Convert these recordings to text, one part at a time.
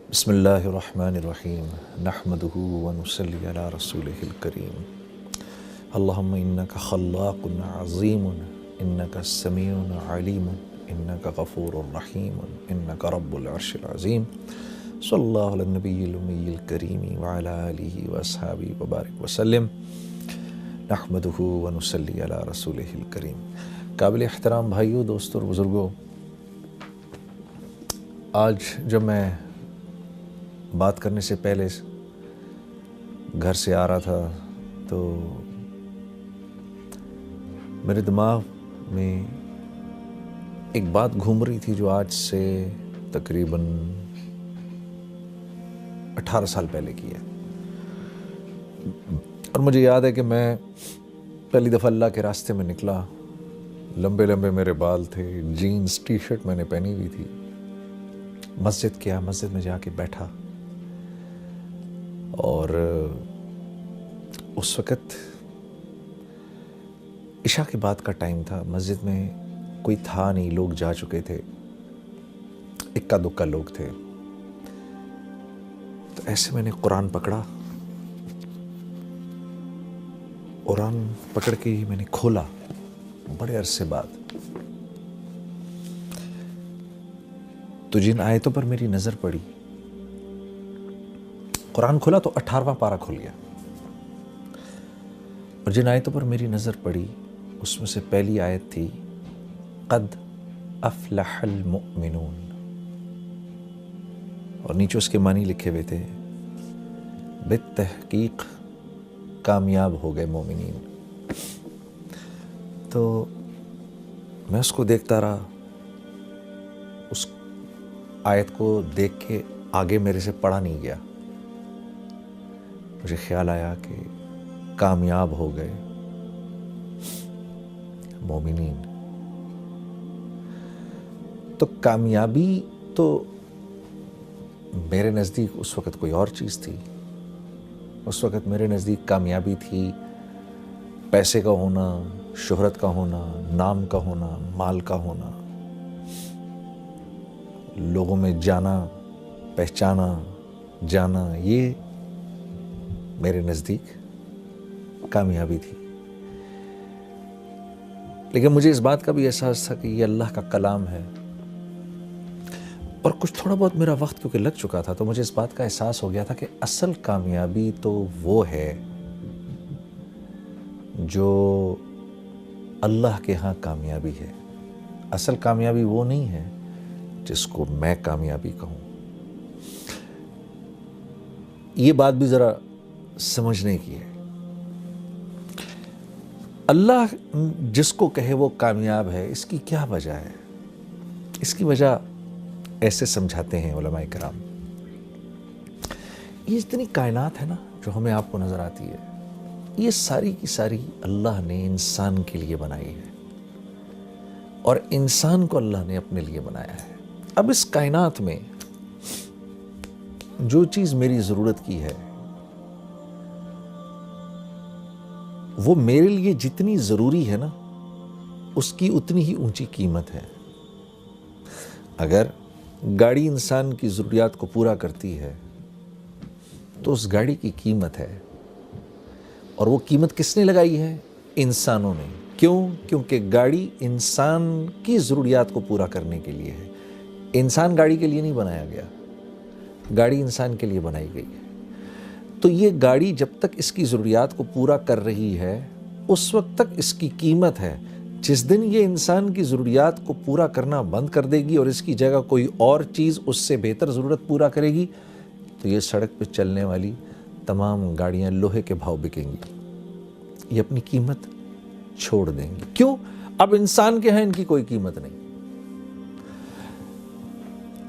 بسم اللہ الرحمن الرحیم نحمدہ ونصلی علی رسولہ الکریم اللہم انکا خلاق عظیم انکا سمیع علیم انکا غفور رحیم انکا رب العرش العظیم صلی اللہ علی النبی الامی الکریم وعلی آلہ واصحابہ وبارک وسلم نحمدہ ونصلی علی رسولہ الکریم۔ قابل احترام بھائیوں، دوستوں اور بزرگوں، آج جب میں بات کرنے سے پہلے گھر سے آ رہا تھا تو میرے دماغ میں ایک بات گھوم رہی تھی جو آج سے تقریباً 18 سال پہلے کی ہے، اور مجھے یاد ہے کہ میں پہلی دفعہ اللہ کے راستے میں نکلا، لمبے لمبے میرے بال تھے، جینز ٹی شرٹ میں نے پہنی ہوئی تھی، مسجد میں جا کے بیٹھا، اور اس وقت عشاء کے بعد کا ٹائم تھا، مسجد میں کوئی تھا نہیں، لوگ جا چکے تھے، اکا دکا لوگ تھے۔ تو ایسے میں نے قرآن پکڑا، قرآن پکڑ کے ہی میں نے کھولا بڑے عرصے بعد، تو جن آیتوں پر میری نظر پڑی، قرآن کھولا تو 18واں پارہ کھل گیا، اور جن آیتوں پر میری نظر پڑی اس میں سے پہلی آیت تھی قد افلح المؤمنون، اور نیچے اس کے معنی لکھے ہوئے تھے بالتحقیق کامیاب ہو گئے مومنین۔ تو میں اس کو دیکھتا رہا، اس آیت کو دیکھ کے آگے میرے سے پڑھا نہیں گیا، مجھے خیال آیا کہ کامیاب ہو گئے مومنین۔ تو کامیابی تو میرے نزدیک اس وقت کوئی اور چیز تھی، اس وقت میرے نزدیک کامیابی تھی پیسے کا ہونا، شہرت کا ہونا، نام کا ہونا، مال کا ہونا، لوگوں میں جانا، پہچانا جانا، یہ میرے نزدیک کامیابی تھی۔ لیکن مجھے اس بات کا بھی احساس تھا کہ یہ اللہ کا کلام ہے، اور کچھ تھوڑا بہت میرا وقت کیونکہ لگ چکا تھا تو مجھے اس بات کا احساس ہو گیا تھا کہ اصل کامیابی تو وہ ہے جو اللہ کے ہاں کامیابی ہے، اصل کامیابی وہ نہیں ہے جس کو میں کامیابی کہوں۔ یہ بات بھی ذرا سمجھنے کی ہے۔ اللہ جس کو کہے وہ کامیاب ہے، اس کی کیا وجہ ہے؟ اس کی وجہ ایسے سمجھاتے ہیں علماء کرام، یہ اتنی کائنات ہے نا جو ہمیں آپ کو نظر آتی ہے، یہ ساری کی ساری اللہ نے انسان کے لیے بنائی ہے، اور انسان کو اللہ نے اپنے لیے بنایا ہے۔ اب اس کائنات میں جو چیز میری ضرورت کی ہے وہ میرے لیے جتنی ضروری ہے نا، اس کی اتنی ہی اونچی قیمت ہے۔ اگر گاڑی انسان کی ضروریات کو پورا کرتی ہے تو اس گاڑی کی قیمت ہے، اور وہ قیمت کس نے لگائی ہے؟ انسانوں نے۔ کیوں؟ کیونکہ گاڑی انسان کی ضروریات کو پورا کرنے کے لیے ہے، انسان گاڑی کے لیے نہیں بنایا گیا، گاڑی انسان کے لیے بنائی گئی ہے۔ تو یہ گاڑی جب تک اس کی ضروریات کو پورا کر رہی ہے اس وقت تک اس کی قیمت ہے۔ جس دن یہ انسان کی ضروریات کو پورا کرنا بند کر دے گی اور اس کی جگہ کوئی اور چیز اس سے بہتر ضرورت پورا کرے گی تو یہ سڑک پہ چلنے والی تمام گاڑیاں لوہے کے بھاؤ بکیں گی، یہ اپنی قیمت چھوڑ دیں گی۔ کیوں؟ اب انسان کے ہیں ان کی کوئی قیمت نہیں۔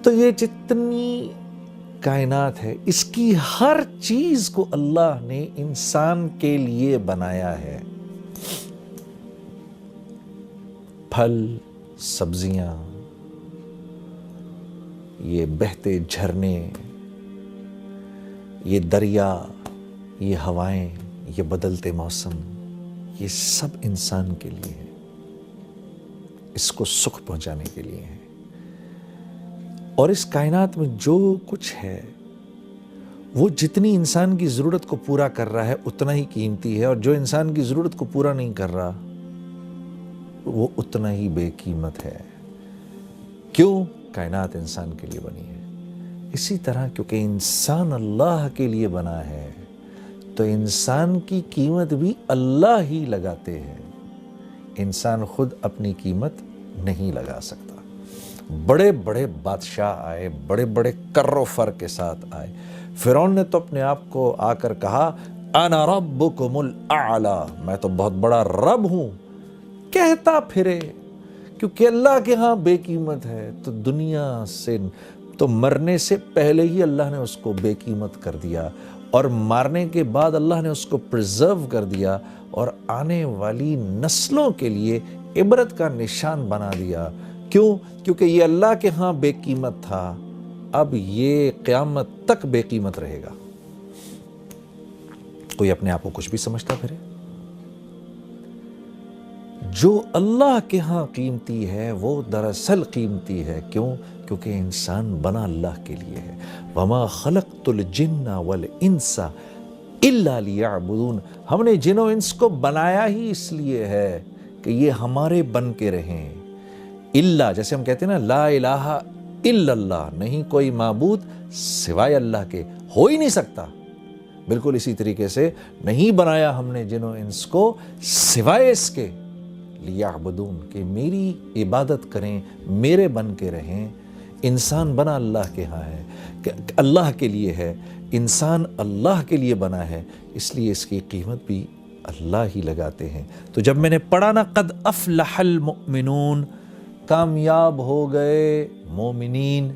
تو یہ جتنی کائنات ہے اس کی ہر چیز کو اللہ نے انسان کے لیے بنایا ہے۔ پھل، سبزیاں، یہ بہتے جھرنے، یہ دریا، یہ ہوائیں، یہ بدلتے موسم، یہ سب انسان کے لیے ہے، اس کو سکھ پہنچانے کے لیے ہے۔ اور اس کائنات میں جو کچھ ہے وہ جتنی انسان کی ضرورت کو پورا کر رہا ہے اتنا ہی قیمتی ہے، اور جو انسان کی ضرورت کو پورا نہیں کر رہا وہ اتنا ہی بے قیمت ہے۔ کیوں؟ کائنات انسان کے لیے بنی ہے۔ اسی طرح کیونکہ انسان اللہ کے لیے بنا ہے تو انسان کی قیمت بھی اللہ ہی لگاتے ہیں، انسان خود اپنی قیمت نہیں لگا سکتا۔ بڑے بڑے بادشاہ آئے، بڑے بڑے کر و فر کے ساتھ آئے۔ فرعون نے تو اپنے آپ کو آ کر کہا انا ربکم الاعلی، میں تو بہت بڑا رب ہوں، کہتا پھرے، کیونکہ اللہ کے ہاں بے قیمت ہے تو دنیا سے تو مرنے سے پہلے ہی اللہ نے اس کو بے قیمت کر دیا، اور مارنے کے بعد اللہ نے اس کو پرزرو کر دیا اور آنے والی نسلوں کے لیے عبرت کا نشان بنا دیا۔ کیوں؟ کیونکہ یہ اللہ کے ہاں بے قیمت تھا، اب یہ قیامت تک بے قیمت رہے گا۔ کوئی اپنے آپ کو کچھ بھی سمجھتا پھرے؟ جو اللہ کے ہاں قیمتی ہے وہ دراصل قیمتی ہے۔ کیوں؟ کیونکہ انسان بنا اللہ کے لیے ہے۔ وَمَا خَلَقْتُ الْجِنَّ وَالْإِنسَ إِلَّا لِيَعْبُدُونَ، ہم نے جن و انس کو بنایا ہی اس لیے ہے کہ یہ ہمارے بن کے رہیں۔ اللہ، جیسے ہم کہتے ہیں نا لا الہ الا اللہ، نہیں کوئی معبود سوائے اللہ کے، ہو ہی نہیں سکتا۔ بالکل اسی طریقے سے نہیں بنایا ہم نے جن و انس کو سوائے اس کے لیعبدون، کہ میری عبادت کریں، میرے بن کے رہیں۔ انسان بنا اللہ کے ہاں ہے، کہ اللہ کے لیے ہے، انسان اللہ کے لیے بنا ہے، اس لیے اس کی قیمت بھی اللہ ہی لگاتے ہیں۔ تو جب میں نے پڑھا نا قد افلح المؤمنون، کامیاب ہو گئے مومنین،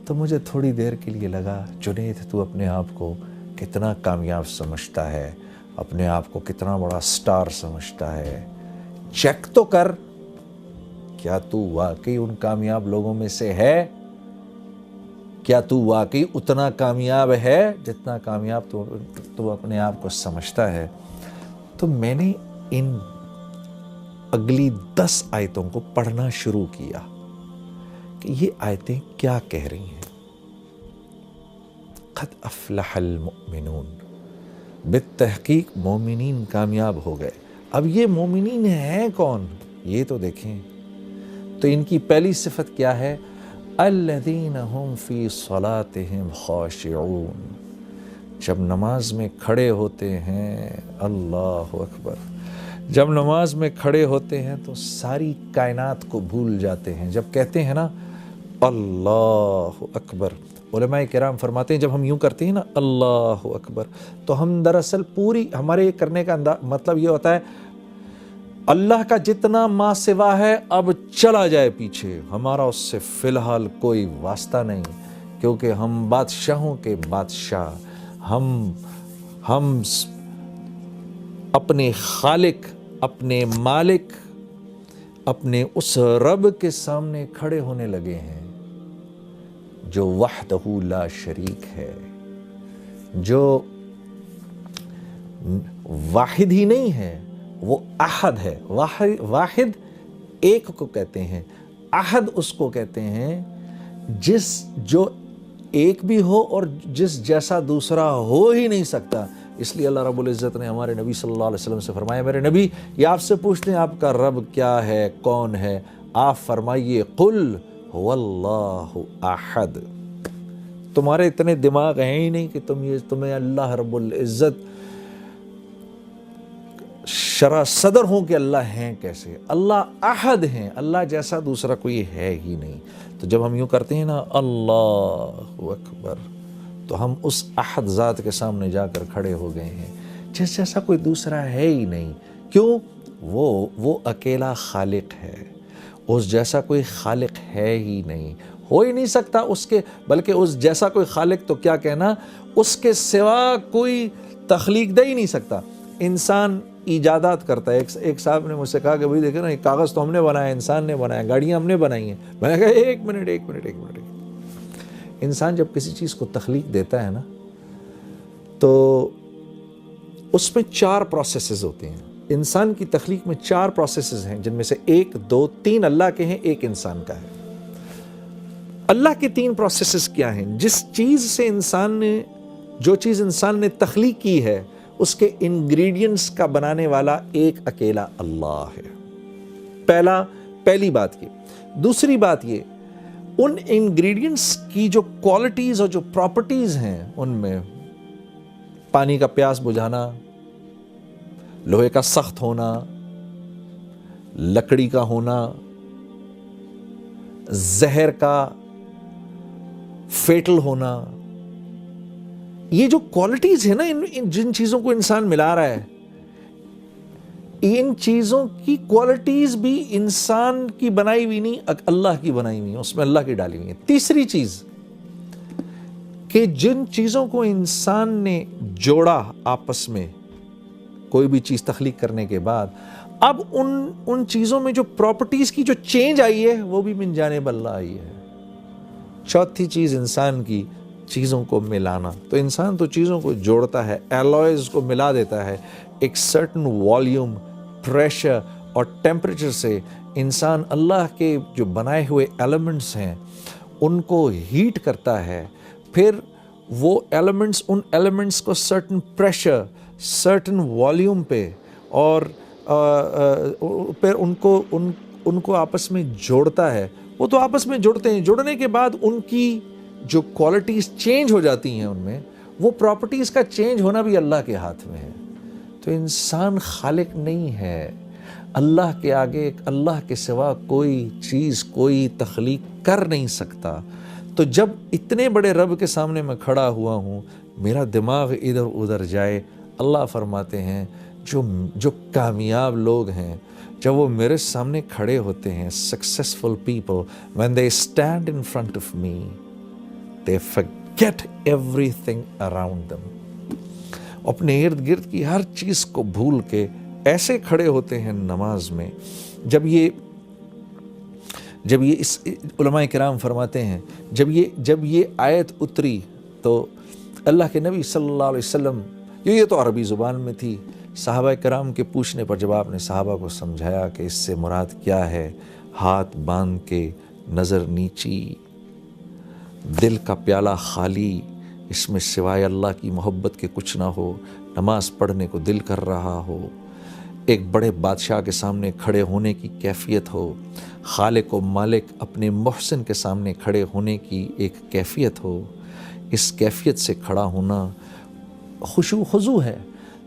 تو مجھے تھوڑی دیر کے لیے لگا جنید تو اپنے آپ کو کتنا کامیاب سمجھتا ہے، اپنے آپ کو کتنا بڑا سٹار سمجھتا ہے، چیک تو کر، کیا تو واقعی ان کامیاب لوگوں میں سے ہے؟ کیا تو واقعی اتنا کامیاب ہے جتنا کامیاب تو اپنے آپ کو سمجھتا ہے؟ تو میں نے ان اگلی 10 آیتوں کو پڑھنا شروع کیا کہ یہ آیتیں کیا کہہ رہی ہیں۔ قد افلح المؤمنون، بالتحقیق مومنین کامیاب ہو گئے۔ اب یہ مومنین ہیں کون؟ یہ تو دیکھیں۔ تو ان کی پہلی صفت کیا ہے؟ الذین هم فی صلاتهم خاشعون، جب نماز میں کھڑے ہوتے ہیں، اللہ اکبر، جب نماز میں کھڑے ہوتے ہیں تو ساری کائنات کو بھول جاتے ہیں۔ جب کہتے ہیں نا اللہ اکبر، علماء کرام فرماتے ہیں جب ہم یوں کرتے ہیں نا اللہ اکبر، تو ہم دراصل پوری ہمارے کرنے کا مطلب یہ ہوتا ہے اللہ کا جتنا ما سوا ہے اب چلا جائے پیچھے، ہمارا اس سے فی الحال کوئی واسطہ نہیں، کیونکہ ہم بادشاہوں کے بادشاہ، ہم اپنے خالق، اپنے مالک، اپنے اس رب کے سامنے کھڑے ہونے لگے ہیں جو وحدہ لا شریک ہے، جو واحد ہی نہیں ہے، وہ احد ہے۔ واحد ایک کو کہتے ہیں، احد اس کو کہتے ہیں جو ایک بھی ہو اور جس جیسا دوسرا ہو ہی نہیں سکتا۔ اس لیے اللہ رب العزت نے ہمارے نبی صلی اللہ علیہ وسلم سے فرمایا، میرے نبی یہ آپ سے پوچھتے ہیں آپ کا رب کیا ہے، کون ہے؟ آپ فرمائیے قل هو اللہ احد۔ تمہارے اتنے دماغ ہیں ہی نہیں کہ تمہیں اللہ رب العزت شرح صدر ہوں کہ اللہ ہیں کیسے۔ اللہ احد ہیں، اللہ جیسا دوسرا کوئی ہے ہی نہیں۔ تو جب ہم یوں کرتے ہیں نا اللہ اکبر، تو ہم اس احد ذات کے سامنے جا کر کھڑے ہو گئے ہیں جس جیسا کوئی دوسرا ہے ہی نہیں۔ کیوں؟ وہ اکیلا خالق ہے، اس جیسا کوئی خالق ہے ہی نہیں، ہو ہی نہیں سکتا اس کے، بلکہ اس جیسا کوئی خالق تو کیا کہنا، اس کے سوا کوئی تخلیق دے ہی نہیں سکتا۔ انسان ایجادات کرتا ہے۔ ایک صاحب نے مجھ سے کہا کہ بھائی دیکھیں نا یہ کاغذ تو ہم نے بنایا، انسان نے بنایا، گاڑیاں ہم نے بنائی ہیں۔ میں نے کہا ایک منٹ، انسان جب کسی چیز کو تخلیق دیتا ہے نا تو اس میں 4 پروسیسز ہوتے ہیں۔ انسان کی تخلیق میں 4 پروسیسز ہیں، جن میں سے 1 2 3 اللہ کے ہیں، 1 انسان کا ہے۔ اللہ کے 3 پروسیسز کیا ہیں؟ جو چیز انسان نے تخلیق کی ہے اس کے انگریڈینٹس کا بنانے والا ایک اکیلا اللہ ہے. پہلی بات یہ. دوسری بات یہ، ان انگریڈینٹس کی جو کوالٹیز اور جو پراپرٹیز ہیں، ان میں پانی کا پیاس بجھانا، لوہے کا سخت ہونا، لکڑی کا ہونا، زہر کا فیٹل ہونا، یہ جو کوالٹیز ہیں نا، جن چیزوں کو انسان ملا رہا ہے، ان چیزوں کی کوالٹیز بھی انسان کی بنائی ہوئی نہیں، اللہ کی بنائی ہوئی ہیں، اس میں اللہ کی ڈالی ہوئی ہیں. تیسری چیز کہ جن چیزوں کو انسان نے جوڑا آپس میں کوئی بھی چیز تخلیق کرنے کے بعد، اب ان چیزوں میں جو پراپرٹیز کی جو چینج آئی ہے وہ بھی من جانب اللہ آئی ہے. چوتھی چیز انسان کی چیزوں کو ملانا. تو انسان تو چیزوں کو جوڑتا ہے، ایلوائز کو ملا دیتا ہے، ایک سرٹن والیوم، پریشر اور ٹیمپریچر سے انسان اللہ کے جو بنائے ہوئے ایلیمنٹس ہیں ان کو ہیٹ کرتا ہے. پھر وہ ان ایلیمنٹس کو سرٹن پریشر، سرٹن والیوم پہ اور پھر ان کو آپس میں جوڑتا ہے. وہ تو آپس میں جڑتے ہیں، جڑنے کے بعد ان کی جو کوالٹیز چینج ہو جاتی ہیں، ان میں وہ پراپرٹیز کا چینج ہونا بھی اللہ کے ہاتھ میں ہے. تو انسان خالق نہیں ہے. اللہ کے آگے، اللہ کے سوا کوئی چیز، کوئی تخلیق کر نہیں سکتا. تو جب اتنے بڑے رب کے سامنے میں کھڑا ہوا ہوں، میرا دماغ ادھر ادھر جائے، اللہ فرماتے ہیں جو کامیاب لوگ ہیں، جب وہ میرے سامنے کھڑے ہوتے ہیں، successful people, when they stand in front of me, they forget everything around them. اپنے ارد گرد کی ہر چیز کو بھول کے ایسے کھڑے ہوتے ہیں نماز میں. جب یہ علماء کرام فرماتے ہیں، جب یہ آیت اتری تو اللہ کے نبی صلی اللہ علیہ وسلم، یہ تو عربی زبان میں تھی، صحابہ کرام کے پوچھنے پر جب آپ نے صحابہ کو سمجھایا کہ اس سے مراد کیا ہے، ہاتھ باندھ کے، نظر نیچی، دل کا پیالہ خالی، اس میں سوائے اللہ کی محبت کے کچھ نہ ہو، نماز پڑھنے کو دل کر رہا ہو، ایک بڑے بادشاہ کے سامنے کھڑے ہونے کی کیفیت ہو، خالق و مالک اپنے محسن کے سامنے کھڑے ہونے کی ایک کیفیت ہو، اس کیفیت سے کھڑا ہونا خشوع خضوع ہے.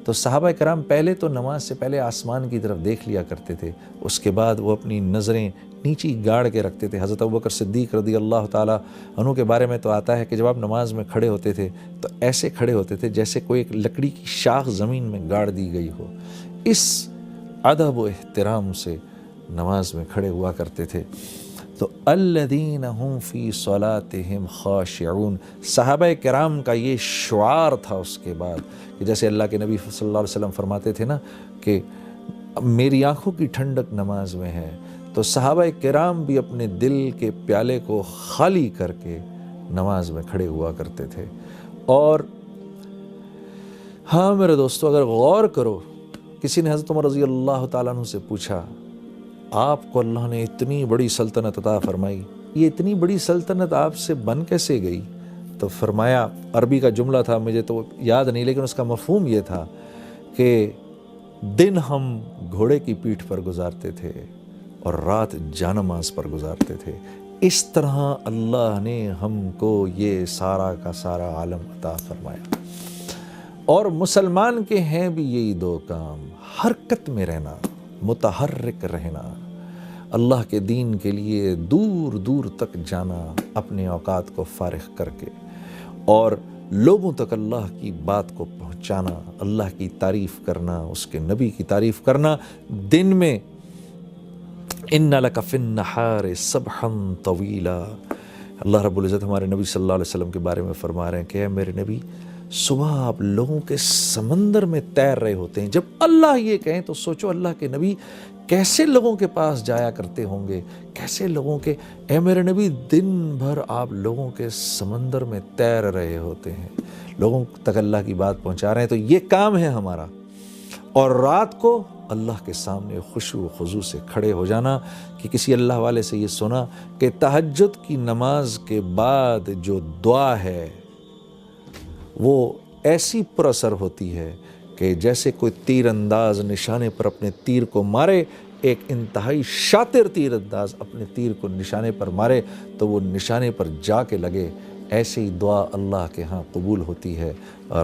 تو صحابہ کرام پہلے تو نماز سے پہلے آسمان کی طرف دیکھ لیا کرتے تھے، اس کے بعد وہ اپنی نظریں نیچی گاڑ کے رکھتے تھے. حضرت ابوبکر صدیق رضی اللہ تعالیٰ عنہ کے بارے میں تو آتا ہے کہ جب آپ نماز میں کھڑے ہوتے تھے تو ایسے کھڑے ہوتے تھے جیسے کوئی ایک لکڑی کی شاخ زمین میں گاڑ دی گئی ہو. اس ادب و احترام سے نماز میں کھڑے ہوا کرتے تھے. تو الذین هم فی صلاتهم خاشعون، صحابہ کرام کا یہ شعار تھا. اس کے بعد کہ جیسے اللہ کے نبی صلی اللہ علیہ وسلم فرماتے تھے نا کہ میری آنکھوں کی ٹھنڈک نماز میں ہے، تو صحابہ کرام بھی اپنے دل کے پیالے کو خالی کر کے نماز میں کھڑے ہوا کرتے تھے. اور ہاں میرے دوستو، اگر غور کرو، کسی نے حضرت عمر رضی اللہ تعالیٰ عنہ سے پوچھا، آپ کو اللہ نے اتنی بڑی سلطنت عطا فرمائی، یہ اتنی بڑی سلطنت آپ سے بن کیسے گئی؟ تو فرمایا، عربی کا جملہ تھا، مجھے تو یاد نہیں، لیکن اس کا مفہوم یہ تھا کہ دن ہم گھوڑے کی پیٹھ پر گزارتے تھے اور رات جانماز پر گزارتے تھے. اس طرح اللہ نے ہم کو یہ سارا کا سارا عالم عطا فرمایا. اور مسلمان کے ہیں بھی یہی 2 کام، حرکت میں رہنا، متحرک رہنا، اللہ کے دین کے لیے دور دور تک جانا اپنے اوقات کو فارغ کر کے، اور لوگوں تک اللہ کی بات کو پہنچانا، اللہ کی تعریف کرنا، اس کے نبی کی تعریف کرنا. دن میں ان لک فی النہار سبحا طویلا، اللہ رب العزت ہمارے نبی صلی اللہ علیہ وسلم کے بارے میں فرما رہے ہیں کہ اے میرے نبی، صبح آپ لوگوں کے سمندر میں تیر رہے ہوتے ہیں. جب اللہ یہ کہیں تو سوچو اللہ کے نبی کیسے لوگوں کے پاس جایا کرتے ہوں گے، کیسے لوگوں کے، اے میرے نبی دن بھر آپ لوگوں کے سمندر میں تیر رہے ہوتے ہیں، لوگوں تک اللہ کی بات پہنچا رہے ہیں. تو یہ کام ہے ہمارا. اور رات کو اللہ کے سامنے خشوع و خضوع سے کھڑے ہو جانا. کہ کسی اللہ والے سے یہ سنا کہ تہجد کی نماز کے بعد جو دعا ہے وہ ایسی پر اثر ہوتی ہے کہ جیسے کوئی تیر انداز نشانے پر اپنے تیر کو مارے، ایک انتہائی شاطر تیر انداز اپنے تیر کو نشانے پر مارے تو وہ نشانے پر جا کے لگے. ایسی ہی دعا اللہ کے ہاں قبول ہوتی ہے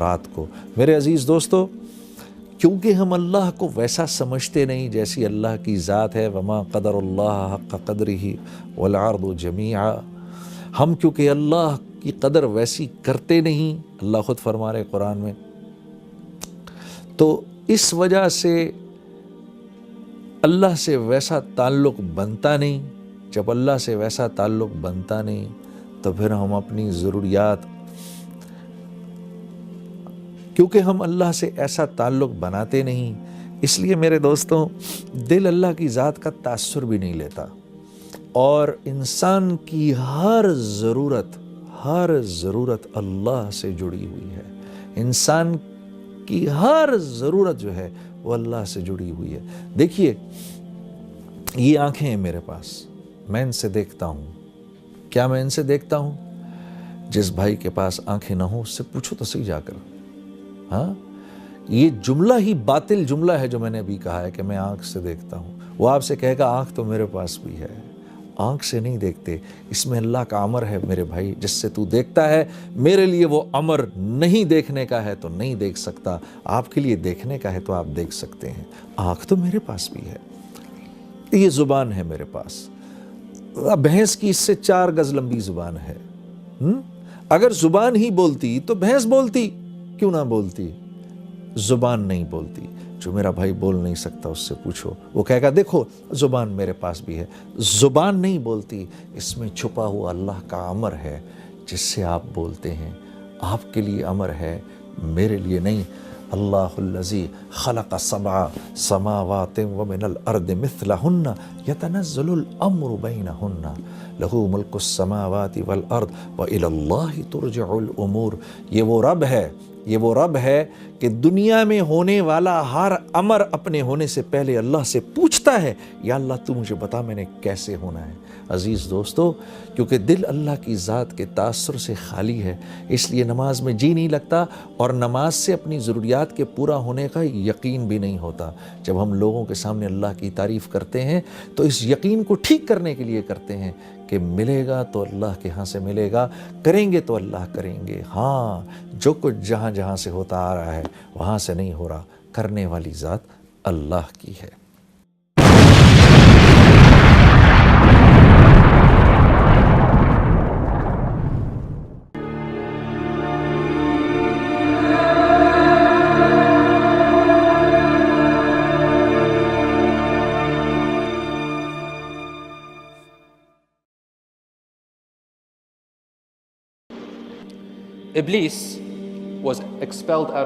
رات کو. میرے عزیز دوستو، کیونکہ ہم اللہ کو ویسا سمجھتے نہیں جیسی اللہ کی ذات ہے، وما قدر اللہ حق قدرہ والارض جمیعا، ہم کیونکہ اللہ کی قدر ویسی کرتے نہیں، اللہ خود فرما رہے قرآن میں، تو اس وجہ سے اللہ سے ویسا تعلق بنتا نہیں. جب اللہ سے ویسا تعلق بنتا نہیں تو پھر ہم اپنی ضروریات، کیونکہ ہم اللہ سے ایسا تعلق بناتے نہیں، اس لیے میرے دوستوں دل اللہ کی ذات کا تاثر بھی نہیں لیتا. اور انسان کی ہر ضرورت اللہ سے جڑی ہوئی ہے. انسان کی ہر ضرورت جو ہے وہ اللہ سے جڑی ہوئی ہے. دیکھیے یہ آنکھیں ہیں میرے پاس، میں ان سے دیکھتا ہوں. کیا میں ان سے دیکھتا ہوں؟ جس بھائی کے پاس آنکھیں نہ ہوں اس سے پوچھو تو صحیح جا کر. ہاں، یہ جملہ ہی باطل جملہ ہے جو میں نے ابھی کہا ہے کہ میں آنکھ سے دیکھتا ہوں. وہ آپ سے کہے گا آنکھ تو میرے پاس بھی ہے. آنکھ سے نہیں دیکھتے، اس میں اللہ کا امر ہے میرے بھائی. جس سے تو دیکھتا ہے، میرے لیے وہ امر نہیں دیکھنے کا ہے تو نہیں دیکھ سکتا، آپ کے لیے دیکھنے کا ہے تو آپ دیکھ سکتے ہیں. آنکھ تو میرے پاس بھی ہے. یہ زبان ہے میرے پاس، بھینس کی اس سے 4 گز لمبی زبان ہے. اگر زبان ہی بولتی تو بھینس بولتی، کیوں نہ بولتی؟ زبان نہیں بولتی. جو میرا بھائی بول نہیں سکتا اس سے پوچھو، وہ کہے گا دیکھو زبان میرے پاس بھی ہے. زبان نہیں بولتی، اس میں چھپا ہوا اللہ کا امر ہے جس سے آپ بولتے ہیں. آپ کے لیے امر ہے، میرے لیے نہیں. اللہ الذی خلق 7 سماوات ومن الارض مثلہن یتنزل الامر بینہن لہ ملک السماوات والارض وإلی اللہ ترجع الامور. یہ وہ رب ہے کہ دنیا میں ہونے والا ہر امر اپنے ہونے سے پہلے اللہ سے پوچھتا ہے، یا اللہ تو مجھے بتا میں نے کیسے ہونا ہے. عزیز دوستو، کیونکہ دل اللہ کی ذات کے تاثر سے خالی ہے، اس لیے نماز میں جی نہیں لگتا، اور نماز سے اپنی ضروریات کے پورا ہونے کا یقین بھی نہیں ہوتا. جب ہم لوگوں کے سامنے اللہ کی تعریف کرتے ہیں تو اس یقین کو ٹھیک کرنے کے لیے کرتے ہیں کہ ملے گا تو اللہ کے ہاں سے ملے گا، کریں گے تو اللہ کریں گے. ہاں، جو کچھ جہاں جہاں سے ہوتا آ رہا ہے وہاں سے نہیں ہو رہا، کرنے والی ذات اللہ کی ہے. Iblis was expelled out of